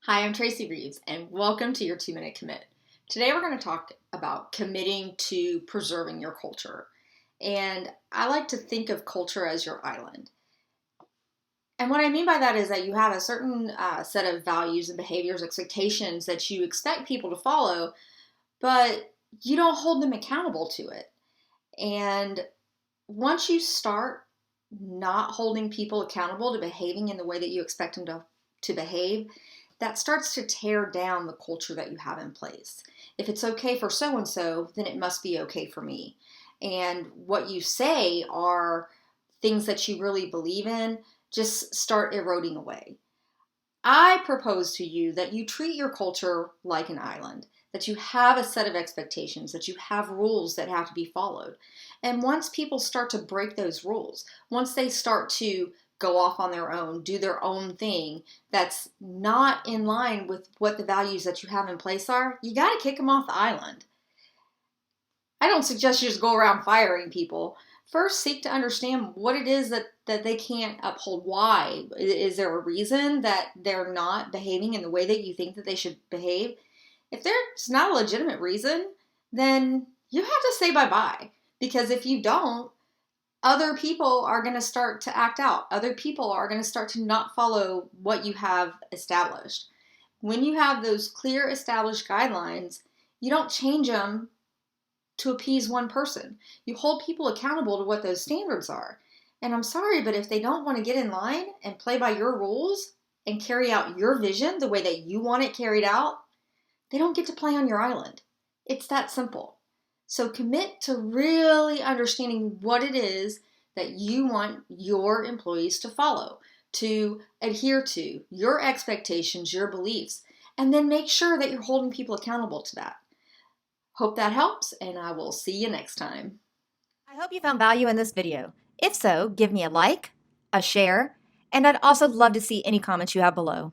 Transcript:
Hi, I'm Tracy Reeves, and welcome to your 2-Minute Commit. Today we're going to talk about committing to preserving your culture. And I like to think of culture as your island. And what I mean by that is that you have a certain set of values and behaviors, expectations that you expect people to follow, but you don't hold them accountable to it. And once you start not holding people accountable to behaving in the way that you expect them to behave, that starts to tear down the culture that you have in place. If it's okay for so and so, then it must be okay for me. And what you say are things that you really believe in just start eroding away. I propose to you that you treat your culture like an island, that you have a set of expectations, that you have rules that have to be followed. And once people start to break those rules, once they start to go off on their own, do their own thing that's not in line with what the values that you have in place are, you got to kick them off the island. I don't suggest you just go around firing people. First, seek to understand what it is that they can't uphold. Why? Is there a reason that they're not behaving in the way that you think that they should behave? If there's not a legitimate reason, then you have to say bye-bye. Because if you don't, other people are going to start to act out. Other people are going to start to not follow what you have established. When you have those clear established guidelines, you don't change them to appease one person. You hold people accountable to what those standards are. And I'm sorry, but if they don't want to get in line and play by your rules and carry out your vision the way that you want it carried out, they don't get to play on your island. It's that simple. So commit to really understanding what it is that you want your employees to follow, to adhere to, your expectations, your beliefs, and then make sure that you're holding people accountable to that. Hope that helps, and I will see you next time. I hope you found value in this video. If so, give me a like, a share, and I'd also love to see any comments you have below.